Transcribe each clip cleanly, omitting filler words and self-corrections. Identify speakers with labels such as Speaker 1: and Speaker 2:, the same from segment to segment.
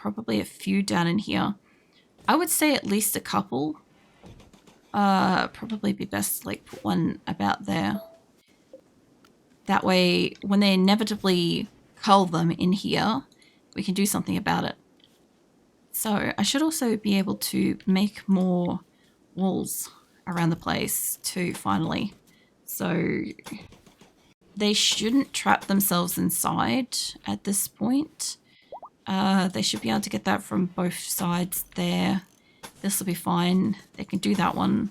Speaker 1: probably a few down in here. I would say at least a couple. Probably be best to like put one about there. That way, when they inevitably cull them in here, we can do something about it. So I should also be able to make more walls around the place too, finally. So they shouldn't trap themselves inside at this point. They should be able to get that from both sides there. This will be fine. They can do that one.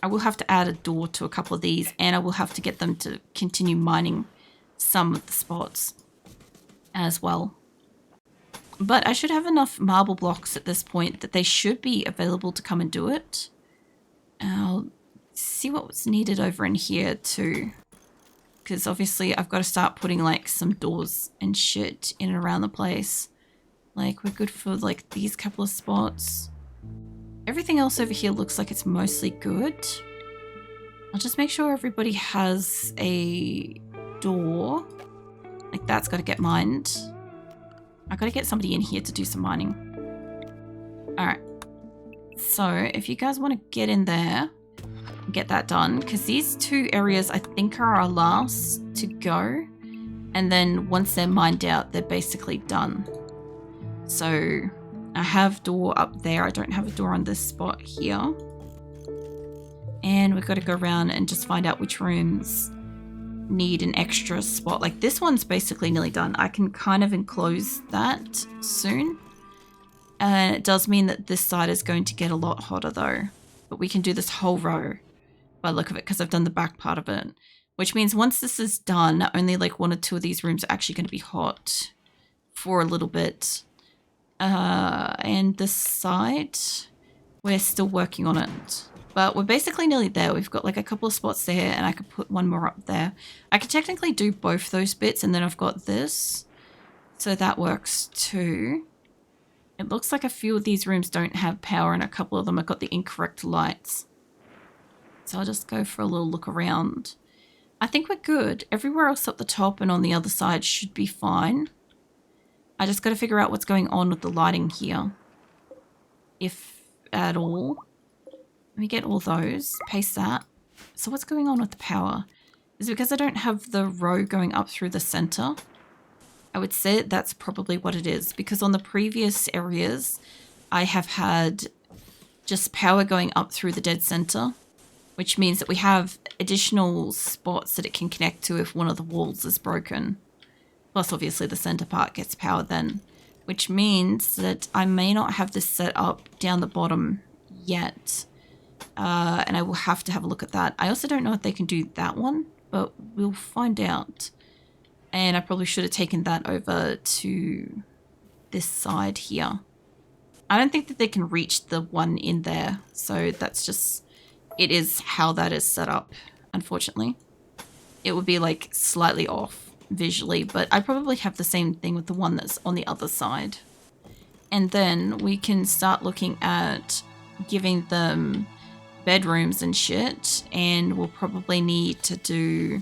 Speaker 1: I will have to add a door to a couple of these, and I will have to get them to continue mining some of the spots as well. But I should have enough marble blocks at this point that they should be available to come and do it. I'll see what's needed over in here too. Because obviously I've got to start putting like some doors and shit in and around the place. Like we're good for like these couple of spots. Everything else over here looks like it's mostly good. I'll just make sure everybody has a door. Like that's got to get mined. I've got to get somebody in here to do some mining. Alright. So if you guys want to get in there, get that done. Because these two areas I think are our last to go. And then once they're mined out, they're basically done. So I have door up there. I don't have a door on this spot here. And we've got to go around and just find out which rooms need an extra spot. Like this one's basically nearly done. I can kind of enclose that soon. And it does mean that this side is going to get a lot hotter though. But we can do this whole row by the look of it because I've done the back part of it. Which means once this is done, only like one or two of these rooms are actually going to be hot for a little bit. And this side, we're still working on it. But we're basically nearly there. We've got like a couple of spots there and I could put one more up there. I could technically do both those bits and then I've got this. So that works too. It looks like a few of these rooms don't have power and a couple of them have got the incorrect lights. So I'll just go for a little look around. I think we're good. Everywhere else up the top and on the other side should be fine. I just got to figure out what's going on with the lighting here. If at all. Let me get all those. Paste that. So what's going on with the power? Is it because I don't have the row going up through the center? I would say that's probably what it is. Because on the previous areas, I have had just power going up through the dead center. Which means that we have additional spots that it can connect to if one of the walls is broken. Plus, obviously, the center part gets power then. Which means that I may not have this set up down the bottom yet. And I will have to have a look at that. I also don't know if they can do that one, but we'll find out. And I probably should have taken that over to this side here. I don't think that they can reach the one in there. So that's just... it is how that is set up, unfortunately. It would be like slightly off visually, but I probably have the same thing with the one that's on the other side. And then we can start looking at giving them bedrooms and shit, and we'll probably need to do...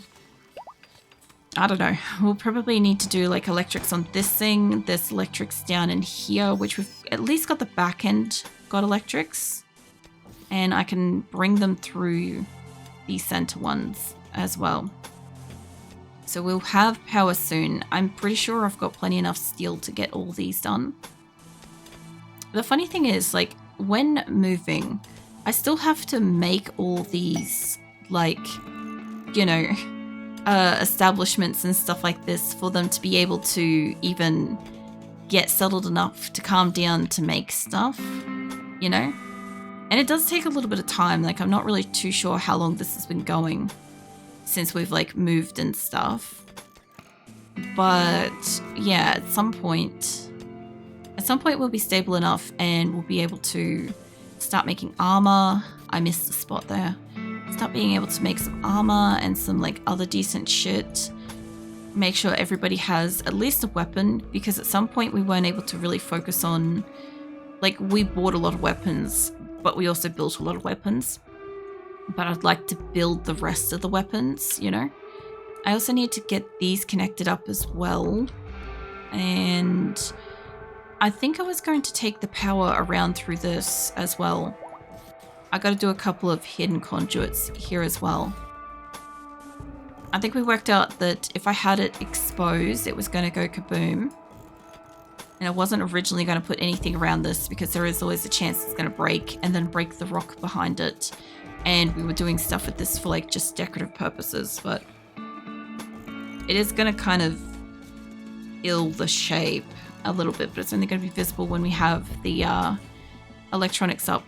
Speaker 1: I don't know. We'll probably need to do like electrics on this thing. There's electrics down in here, which we've at least got the back end got electrics. And I can bring them through the center ones as well. So we'll have power soon. I'm pretty sure I've got plenty enough steel to get all these done. The funny thing is, like, when moving, I still have to make all these, like, you know, establishments and stuff like this for them to be able to even get settled enough to calm down to make stuff, you know? And it does take a little bit of time. Like, I'm not really too sure how long this has been going since we've, like, moved and stuff. But, yeah, at some point we'll be stable enough and we'll be able to start making armor. I missed the spot there. Start being able to make some armor and some, like, other decent shit. Make sure everybody has at least a weapon, because at some point we weren't able to really focus on... like, we bought a lot of weapons, but we also built a lot of weapons. But I'd like to build the rest of the weapons, you know? I also need to get these connected up as well. And I think I was going to take the power around through this as well. I got to do a couple of hidden conduits here as well. I think we worked out that if I had it exposed, it was going to go kaboom. And I wasn't originally going to put anything around this because there is always a chance it's going to break and then break the rock behind it. And we were doing stuff with this for like just decorative purposes, but it is going to kind of ill the shape a little bit, but it's only going to be visible when we have the electronics up.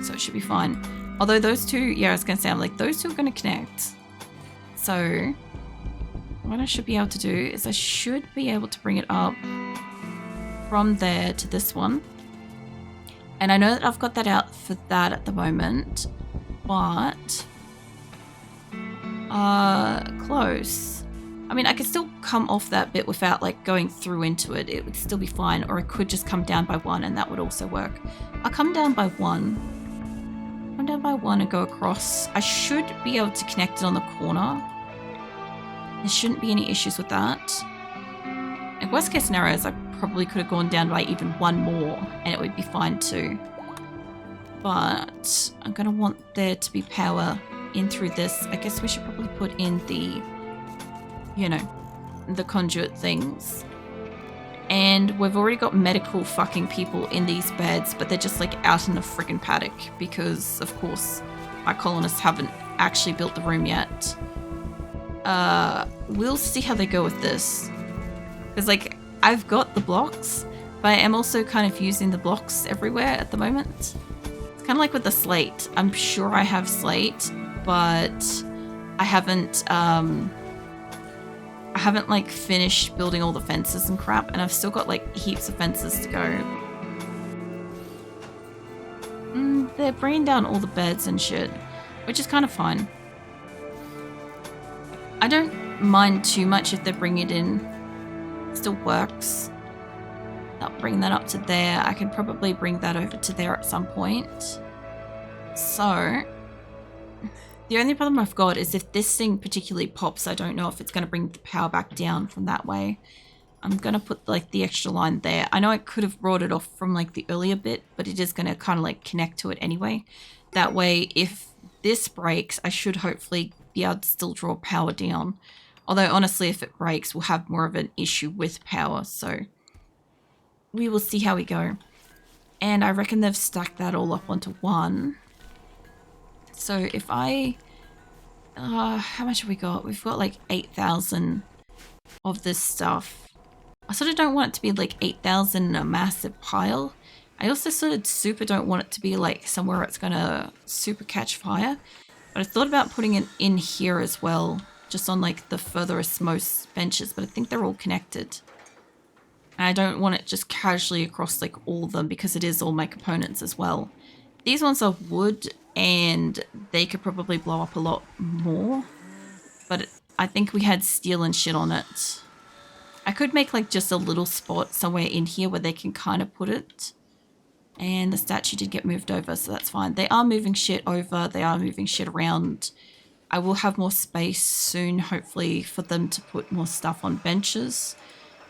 Speaker 1: So it should be fine. Although those two, yeah, I was going to say, I'm like, those two are going to connect. So what I should be able to do is I should be able to bring it up from there to this one. And I know that I've got that out for that at the moment, but close. I mean, I could still come off that bit without like going through into it. It would still be fine, or I could just come down by one and that would also work. I'll come down by one. Come down by one and go across. I should be able to connect it on the corner. There shouldn't be any issues with that. In worst case scenarios, I probably could have gone down by even one more and it would be fine too. But I'm going to want there to be power in through this. I guess we should probably put in the, you know, the conduit things. And we've already got medical fucking people in these beds, but they're just like out in the friggin' paddock because, of course, my colonists haven't actually built the room yet. We'll see how they go with this. Because, like, I've got the blocks, but I am also kind of using the blocks everywhere at the moment. It's kind of like with the slate. I'm sure I have slate, but I haven't like finished building all the fences and crap, and I've still got like heaps of fences to go. They're bringing down all the beds and shit, which is kind of fine. I don't mind too much if they bring it in. It still works. I'll bring that up to there. I can probably bring that over to there at some point. So the only problem I've got is if this thing particularly pops, I don't know if it's going to bring the power back down from that way. I'm going to put like the extra line there. I know I could have brought it off from like the earlier bit, but it is going to kind of like connect to it anyway. That way, if this breaks, I should hopefully be able to still draw power down. Although honestly, if it breaks, we'll have more of an issue with power. So we will see how we go. And I reckon they've stacked that all up onto one. So if I, how much have we got? We've got like 8,000 of this stuff. I sort of don't want it to be like 8,000 in a massive pile. I also sort of super don't want it to be like somewhere it's gonna super catch fire. But I thought about putting it in here as well, just on like the furthest most benches, but I think they're all connected. And I don't want it just casually across like all of them because it is all my components as well. These ones are wood and they could probably blow up a lot more, but I think we had steel and shit on it. I could make like just a little spot somewhere in here where they can kind of put it. And the statue did get moved over, so that's fine. They are moving shit over. They are moving shit around. I will have more space soon, hopefully, for them to put more stuff on benches.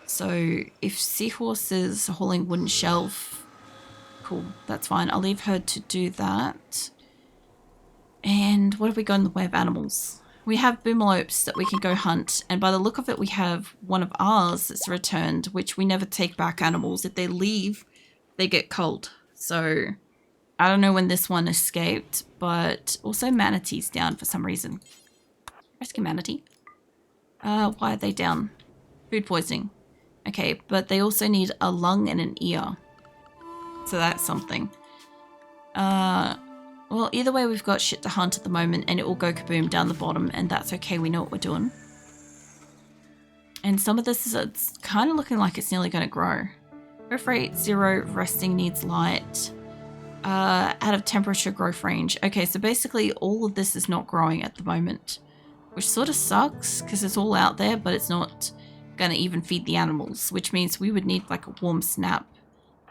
Speaker 1: So if Seahorse is hauling wooden shelf, cool, that's fine. I'll leave her to do that. And what have we got in the way of animals? We have boomalopes that we can go hunt, and by the look of it, we have one of ours that's returned, which we never take back animals. If they leave, they get cold. So I don't know when this one escaped, but also manatee's down for some reason. Rescue manatee. Why are they down? Food poisoning. Okay, but they also need a lung and an ear. So that's something. Well, either way, we've got shit to hunt at the moment, and it will go kaboom down the bottom, and that's okay. We know what we're doing. And some of this is, it's kind of looking like it's nearly going to grow. Growth rate 0, resting needs light. Out of temperature growth range. Okay, so basically all of this is not growing at the moment, which sort of sucks because it's all out there, but it's not going to even feed the animals, which means we would need like a warm snap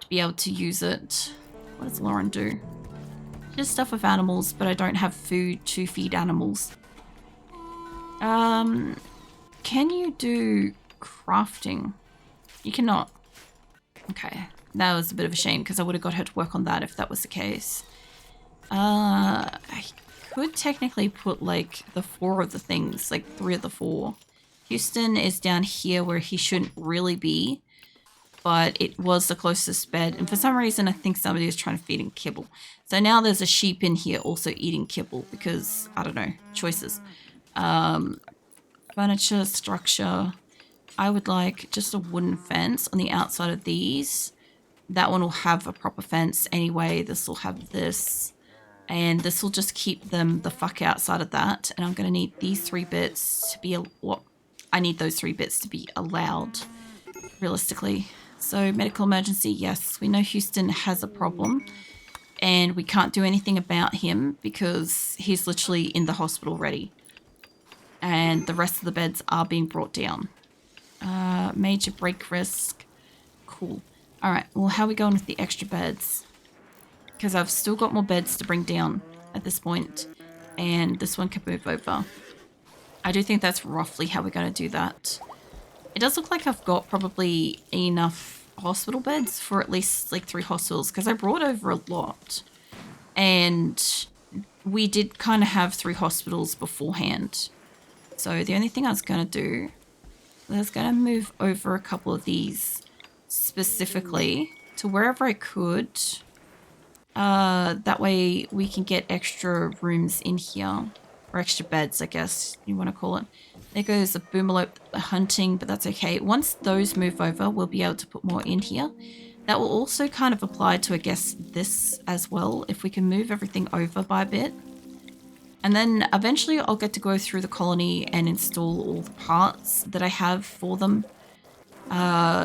Speaker 1: to be able to use it. What does Lauren do? Just stuff with animals, but I don't have food to feed animals. Can you do crafting? You cannot. Okay, that was a bit of a shame because I would have got her to work on that if that was the case. I could technically put like the 4 of the things, like 3 of the 4. Houston is down here where he shouldn't really be, but it was the closest bed. And for some reason, I think somebody was trying to feed him kibble. So now there's a sheep in here also eating kibble because, I don't know, choices. Furniture, structure. I would like just a wooden fence on the outside of these. That one will have a proper fence anyway. This will have this. And this will just keep them the fuck outside of that. And I'm going to need these 3 bits to be... I need those 3 bits to be allowed, realistically. So, medical emergency, yes. We know Houston has a problem. And we can't do anything about him because he's literally in the hospital already. And the rest of the beds are being brought down. Major break risk. Cool. Alright, well, how are we going with the extra beds? Because I've still got more beds to bring down at this point. And this one can move over. I do think that's roughly how we're going to do that. It does look like I've got probably enough hospital beds for at least like 3 hospitals. Because I brought over a lot. And we did kind of have 3 hospitals beforehand. So the only thing I was going to do... I was going to move over a couple of these specifically to wherever I could. That way we can get extra rooms in here. Or extra beds, I guess you want to call it. There goes a boomalope hunting, but that's okay. Once those move over, we'll be able to put more in here. That will also kind of apply to, I guess, this as well. If we can move everything over by a bit. And then eventually I'll get to go through the colony and install all the parts that I have for them.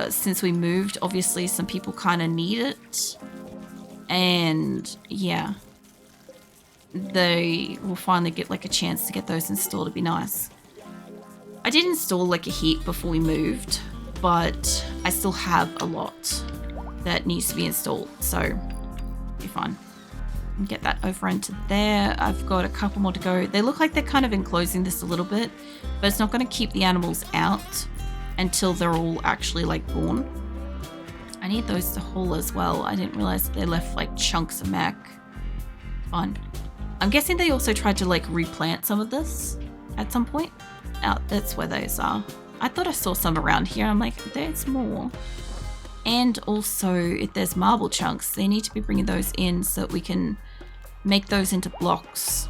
Speaker 1: Since we moved, obviously some people kind of need it. And yeah, they will finally get like a chance to get those installed. It'd be nice. I did install like a heap before we moved, but I still have a lot that needs to be installed. So it'll be fine. Get that over into there. I've got a couple more to go. They look like they're kind of enclosing this a little bit, but it's not going to keep the animals out until they're all actually like born. I need those to haul as well. I didn't realize they left like chunks of mech. Fine. I'm guessing they also tried to like replant some of this at some point. Oh, that's where those are. I thought I saw some around here. I'm like, there's more. And also, if there's marble chunks, they need to be bringing those in so that we can make those into blocks.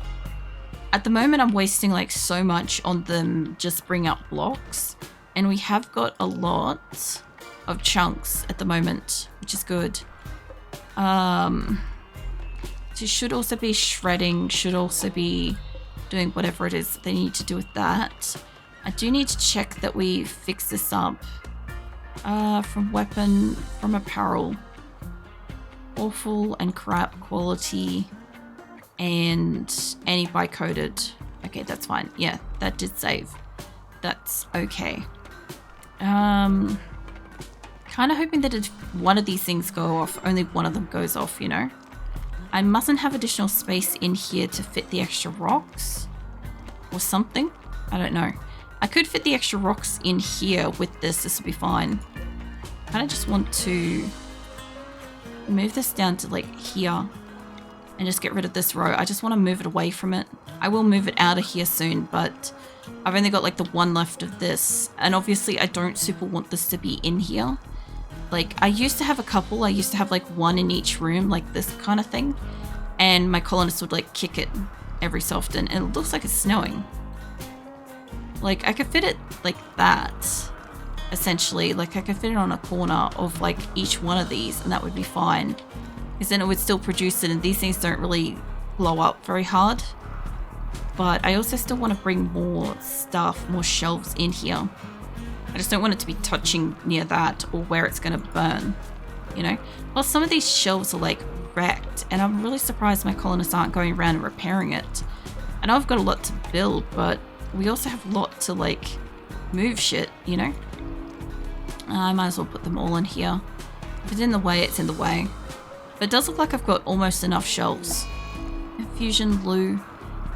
Speaker 1: At the moment, I'm wasting like so much on them just bring up blocks. And we have got a lot of chunks at the moment, which is good. So should also be shredding, should also be doing whatever it is they need to do with that. I do need to check that we fix this up. From weapon, from apparel. Awful and crap quality. And any bi-coded. Okay, that's fine. Yeah, that did save. That's okay. Kind of hoping that if one of these things go off, only one of them goes off, you know? I mustn't have additional space in here to fit the extra rocks. Or something. I don't know. I could fit the extra rocks in here with this. This would be fine. I kind of just want to move this down to like here and just get rid of this row. I just want to move it away from it. I will move it out of here soon, but I've only got like the one left of this. And obviously I don't super want this to be in here. Like I used to have a couple. I used to have like one in each room, like this kind of thing. And my colonists would like kick it every so often. And it looks like it's snowing. Like, I could fit it like that, essentially. Like, I could fit it on a corner of, like, each one of these, and that would be fine. Because then it would still produce it, and these things don't really blow up very hard. But I also still want to bring more stuff, more shelves in here. I just don't want it to be touching near that or where it's going to burn, you know? Well, some of these shelves are, like, wrecked, and I'm really surprised my colonists aren't going around and repairing it. I know I've got a lot to build, but we also have a lot to, like, move shit, you know? I might as well put them all in here. If it's in the way, it's in the way. But it does look like I've got almost enough shelves. Infusion, loo.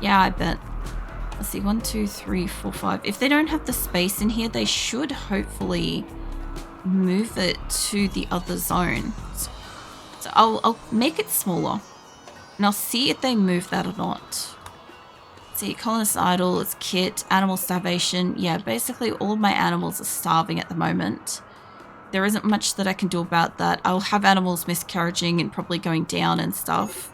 Speaker 1: Yeah, I bet. Let's see, 1, 2, 3, 4, 5. If they don't have the space in here, they should hopefully move it to the other zone. So I'll make it smaller. And I'll see if they move that or not. See, colonist idle, it's kit, animal starvation. Yeah, basically all of my animals are starving at the moment. There isn't much that I can do about that. I'll have animals miscarriaging and probably going down and stuff.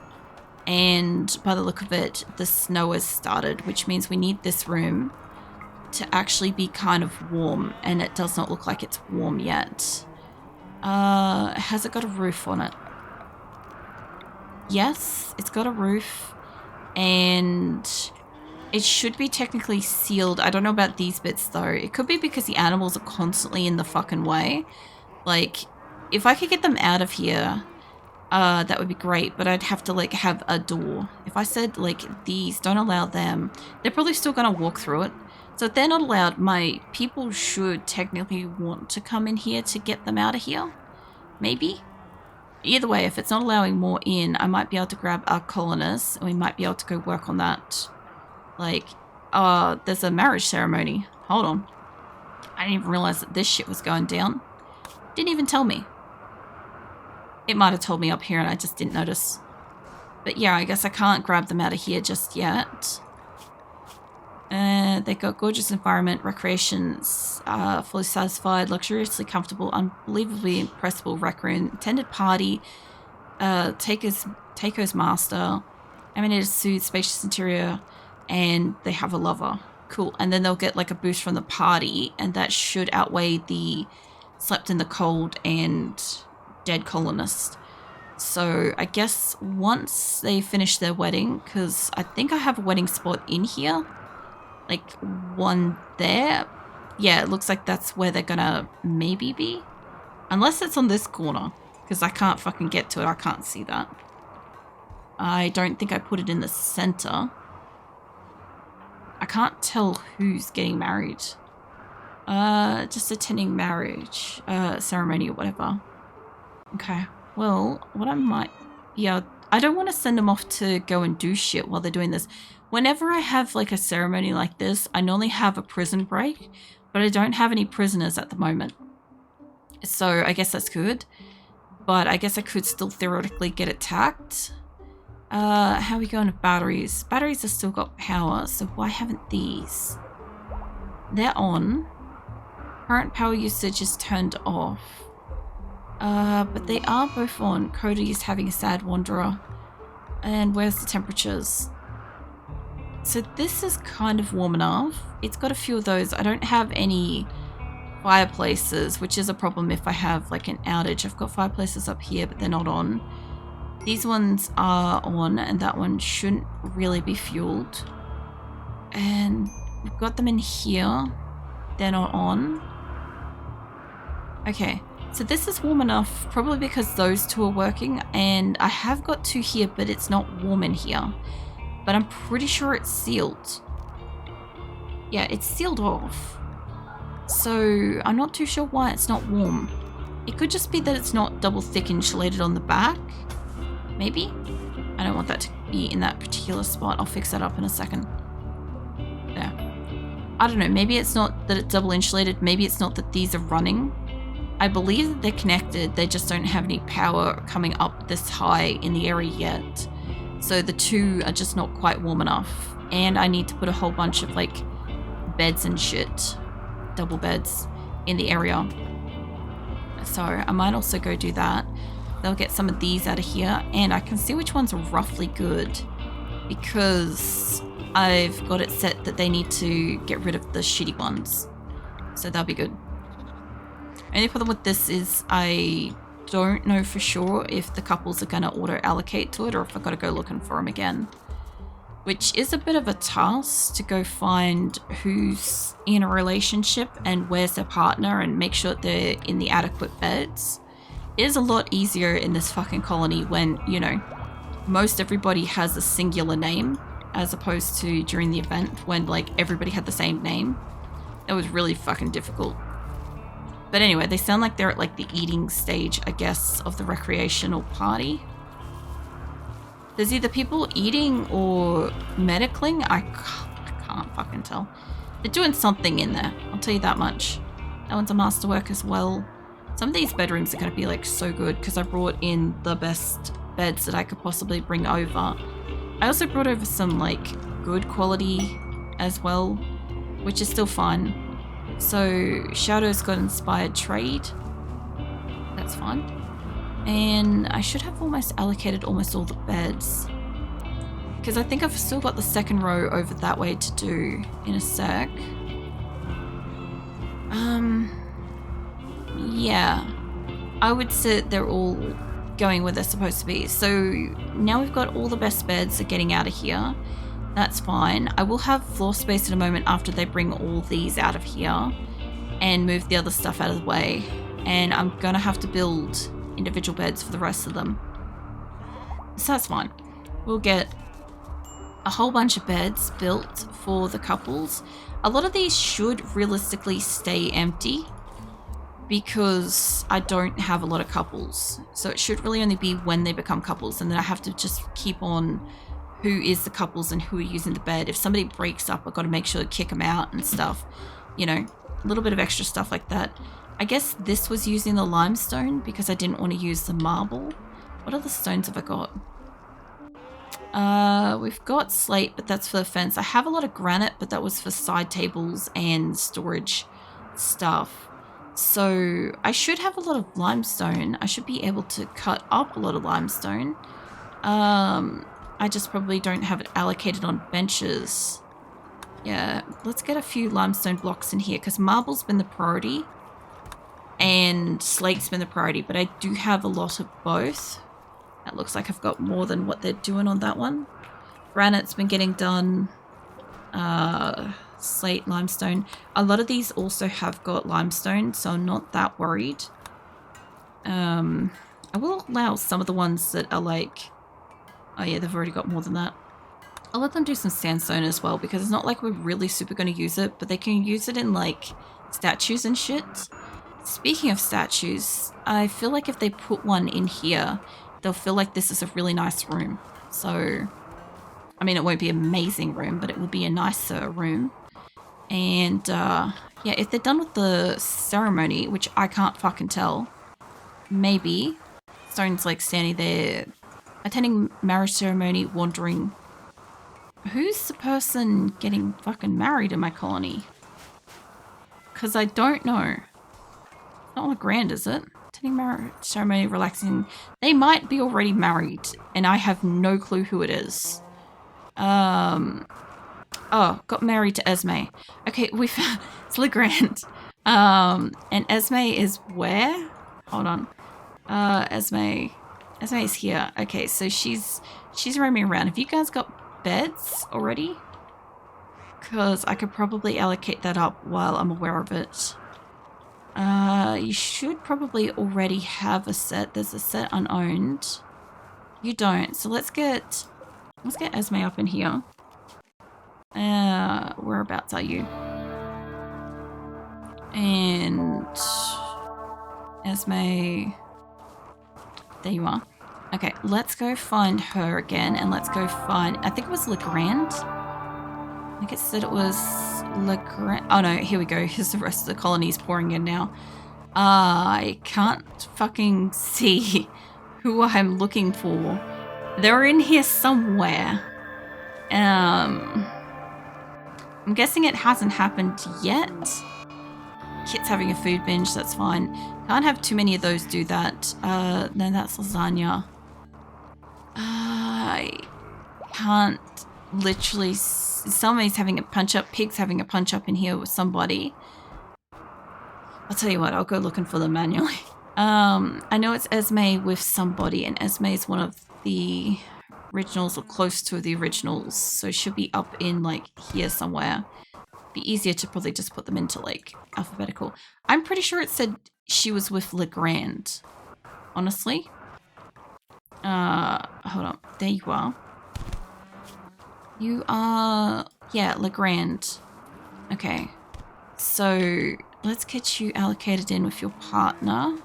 Speaker 1: And by the look of it, the snow has started, which means we need this room to actually be kind of warm. And it does not look like it's warm yet. Has it got a roof on it? Yes, it's got a roof. And it should be technically sealed. I don't know about these bits though. It could be because the animals are constantly in the fucking way. Like, if I could get them out of here, that would be great. But I'd have to like have a door. If I said like these, don't allow them, they're probably still gonna walk through it. So if they're not allowed, my people should technically want to come in here to get them out of here. Maybe. Either way, if it's not allowing more in, I might be able to grab our colonists and we might be able to go work on that. Like, there's a marriage ceremony. Hold on. I didn't even realize that this shit was going down. Didn't even tell me. It might have told me up here and I just didn't notice. But yeah, I guess I can't grab them out of here just yet. They got gorgeous environment, recreations, fully satisfied, luxuriously comfortable, unbelievably impressible rec room, attended party, Taco's master, emanated suit, spacious interior, and they have a lover. Cool. And then they'll get like a boost from the party, and that should outweigh the slept in the cold and dead colonist. So I guess once they finish their wedding, because I think I have a wedding spot in here. Like one there. Yeah, it looks like that's where they're gonna maybe be. Unless it's on this corner. Because I can't fucking get to it. I can't see that. I don't think I put it in the center. I can't tell who's getting married. Just attending marriage ceremony or whatever. Okay. Well, what I might... Yeah, I don't want to send them off to go and do shit while they're doing this. Whenever I have like a ceremony like this, I normally have a prison break, but I don't have any prisoners at the moment. So I guess that's good. But I guess I could still theoretically get attacked. How are we going with batteries? Batteries have still got power, so why haven't these? They're on. Current power usage is turned off. But they are both on. Cody is having a sad wanderer. And where's the temperatures? So this is kind of warm enough. It's got a few of those. I don't have any fireplaces, which is a problem if I have like an outage. I've got fireplaces up here, but they're not on. These ones are on, and that one shouldn't really be fueled. And we've got them in here. They're not on. Okay, so this is warm enough, probably because those two are working, and I have got two here, but it's not warm in here. But I'm pretty sure it's sealed. Yeah, it's sealed off. So I'm not too sure why it's not warm. It could just be that it's not double thick insulated on the back. Maybe? I don't want that to be in that particular spot. I'll fix that up in a second. There. I don't know. Maybe it's not that it's double insulated. Maybe it's not that these are running. I believe that they're connected. They just don't have any power coming up this high in the area yet. So the two are just not quite warm enough. And I need to put a whole bunch of like beds and shit, double beds, in the area. So I might also go do that. They'll get some of these out of here, and I can see which ones are roughly good because I've got it set that they need to get rid of the shitty ones. So that'll be good. Only problem with this is I don't know for sure if the couples are going to auto-allocate to it or if I've got to go looking for them again. Which is a bit of a task to go find who's in a relationship and where's their partner and make sure that they're in the adequate beds. It is a lot easier in this fucking colony when, you know, most everybody has a singular name as opposed to during the event when, like, everybody had the same name. It was really fucking difficult. But anyway, they sound like they're at, like, the eating stage, I guess, of the recreational party. There's either people eating or medicling. I can't fucking tell. They're doing something in there. I'll tell you that much. That one's a masterwork as well. Some of these bedrooms are going to be like so good because I brought in the best beds that I could possibly bring over. I also brought over some like good quality as well, which is still fun. So Shadow's got inspired trade. That's fun. And I should have almost allocated almost all the beds, because I think I've still got the second row over that way to do in a sec. Yeah, I would say they're all going where they're supposed to be. So now we've got all the best beds are getting out of here. That's fine. I will have floor space in a moment after they bring all these out of here and move the other stuff out of the way. And I'm gonna have to build individual beds for the rest of them. So that's fine. We'll get a whole bunch of beds built for the couples. A lot of these should realistically stay empty because I don't have a lot of couples. So it should really only be when they become couples, and then I have to just keep on who is the couples and who are using the bed. If somebody breaks up, I've got to make sure to kick them out and stuff. You know, a little bit of extra stuff like that. I guess this was using the limestone because I didn't want to use the marble. What other stones have I got? We've got slate, but that's for the fence. I have a lot of granite, but that was for side tables and storage stuff. So I should have a lot of limestone. I should be able to cut up a lot of limestone. I just probably don't have it allocated on benches. Yeah, let's get a few limestone blocks in here because marble's been the priority and slate's been the priority, but I do have a lot of both. That looks like I've got more than what they're doing on that one. Granite's been getting done. Slate, limestone. A lot of these also have got limestone, so I'm not that worried. I will allow some of the ones that are like... Oh yeah, they've already got more than that. I'll let them do some sandstone as well, because it's not like we're really super going to use it, but they can use it in like statues and shit. Speaking of statues, I feel like if they put one in here, they'll feel like this is a really nice room. So, I mean, it won't be an amazing room, but it will be a nicer room. And, yeah, if they're done with the ceremony, which I can't fucking tell, maybe. Stone's like standing there, attending marriage ceremony, wandering. Who's the person getting fucking married in my colony? Because I don't know. Not on a grand, is it? Attending marriage ceremony, relaxing. They might be already married, and I have no clue who it is. Oh, got married to Esme. Okay, we found it's Legrand. And Esme is where? Hold on. Esme is here. Okay, so she's roaming around. Have you guys got beds already? Because I could probably allocate that up while I'm aware of it. You should probably already have a set. There's a set unowned. You don't. So let's get Esme up in here. Whereabouts are you? And Esme, there you are. Okay, let's go find her again, and let's go find, I think it was Legrand. I think it said it was Legrand. Oh no, here we go. Here's the rest of the colonies pouring in now. I can't fucking see who I'm looking for. They're in here somewhere. I'm guessing it hasn't happened yet. Kit's having a food binge, that's fine. Can't have too many of those do that. No, that's lasagna. I can't literally... Somebody's having a punch-up. Pig's having a punch-up in here with somebody. I'll tell you what, I'll go looking for them manually. I know it's Esme with somebody, and Esme is one of the originals or close to the originals, so it should be up in like here somewhere. Be easier to probably just put them into like alphabetical. I'm pretty sure it said she was with Legrand, honestly. Hold on, there you are. You are, yeah, Legrand. Okay, so let's get you allocated in with your partner.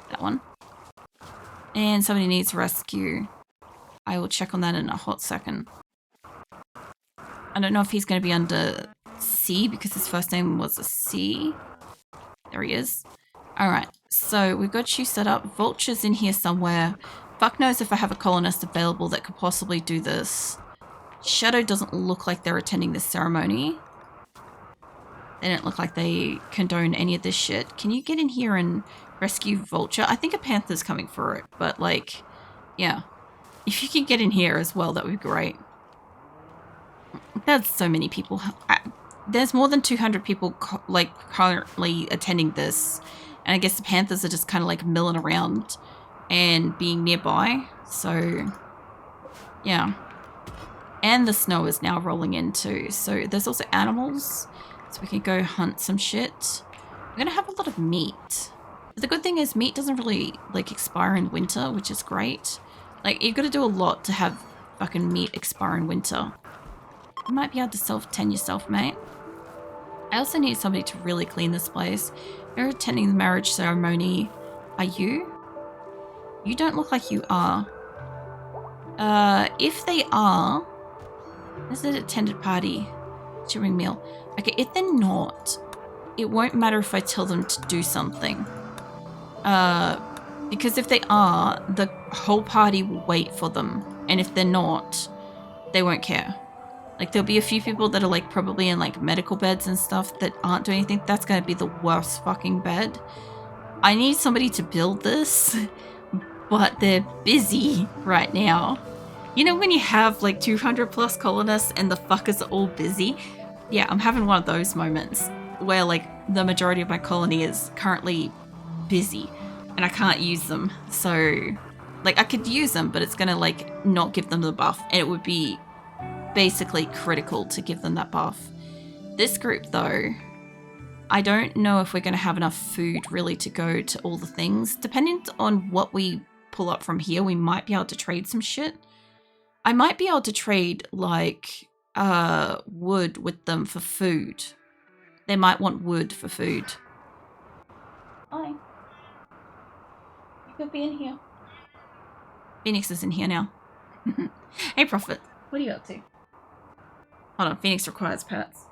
Speaker 1: That one. And somebody needs rescue. I will check on that in a hot second. I don't know if he's going to be under C because his first name was a C. There he is. Alright, so we've got you set up. Vulture's in here somewhere. Fuck knows if I have a colonist available that could possibly do this. Shadow doesn't look like they're attending this ceremony. They don't look like they condone any of this shit. Can you get in here and rescue Vulture? I think a panther's coming for it, but like, yeah. If you can get in here as well, that would be great. There's so many people. There's more than 200 people currently attending this. And I guess the panthers are just kind of like milling around and being nearby. So, yeah. And the snow is now rolling in too. So there's also animals. So we can go hunt some shit. We're going to have a lot of meat. But the good thing is meat doesn't really like expire in winter, which is great. Like you've got to do a lot to have fucking meat expire in winter. You might be able to self-tend yourself, mate. I also need somebody to really clean this place. You're attending the marriage ceremony. Are you? You don't look like you are. If they are, this is an attended party. During meal. Okay, if they're not, it won't matter if I tell them to do something. Because if they are, the whole party will wait for them. And if they're not, they won't care. Like, there'll be a few people that are, like, probably in, like, medical beds and stuff that aren't doing anything. That's going to be the worst fucking bed. I need somebody to build this, but they're busy right now. You know when you have, like, 200 plus colonists and the fuckers are all busy? Yeah, I'm having one of those moments where, like, the majority of my colony is currently busy and I can't use them. So, like, I could use them, but it's going to, like, not give them the buff. And it would be basically critical to give them that buff. This group though, I don't know if we're going to have enough food really to go to all the things. Depending on what we pull up from here, we might be able to trade some shit. I might be able to trade like wood with them for food. They might want wood for food. Hi. You could be in here. Phoenix is in here now. Hey Prophet, what are you up to? Hold on, Phoenix requires pets.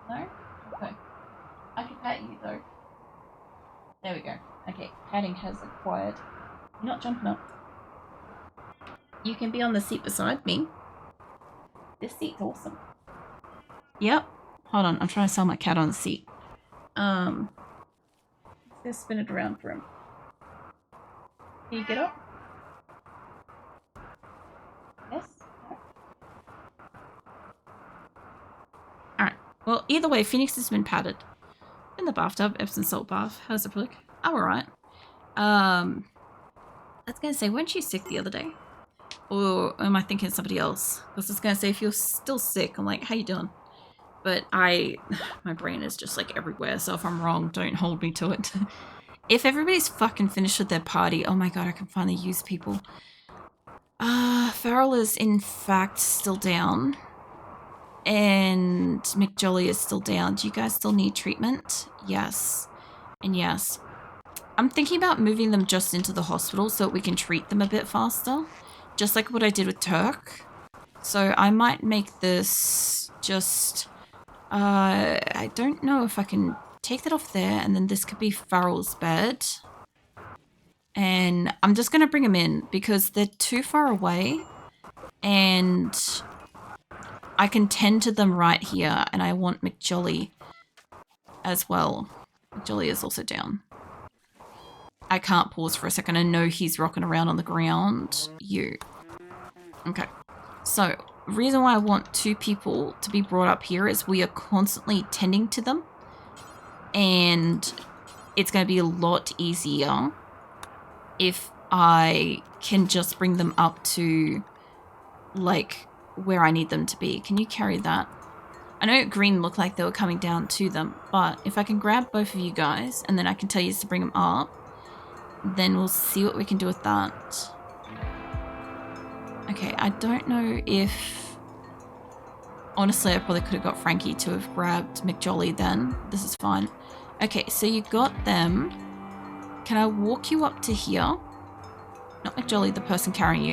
Speaker 1: No? Okay. I can pet you though. There we go. Okay, petting has acquired. You're not jumping up. You can be on the seat beside me. This seat's awesome. Yep. Hold on, I'm trying to sell my cat on the seat. Let's spin it around for him. Can you get up? Yes? Alright. Well, either way, Phoenix has been patted. In the bathtub, Epsom salt bath. How's it look? Oh, alright. I was going to say, weren't you sick the other day? Or am I thinking of somebody else? I was just going to say, if you're still sick, I'm like, how you doing? But my brain is just like everywhere, so if I'm wrong, don't hold me to it. If everybody's fucking finished with their party, oh my god, I can finally use people. Farrell is in fact still down. And McJolly is still down. Do you guys still need treatment? Yes. And yes. I'm thinking about moving them just into the hospital so that we can treat them a bit faster. Just like what I did with Turk. So I might make this just... I don't know if I can take that off there, and then this could be Farrell's bed. And I'm just going to bring them in because they're too far away. And I can tend to them right here, and I want McJolly as well. McJolly is also down. I can't pause for a second. I know he's rocking around on the ground. You. Okay. So, the reason why I want two people to be brought up here is we are constantly tending to them. And it's going to be a lot easier if I can just bring them up to, like, where I need them to be. Can you carry that? I know green looked like they were coming down to them, but if I can grab both of you guys and then I can tell you to bring them up, then we'll see what we can do with that. Okay, I don't know if... Honestly, I probably could have got Frankie to have grabbed McJolly then. This is fine. Okay, so you got them. Can I walk you up to here? Not McJolly, the person carrying you.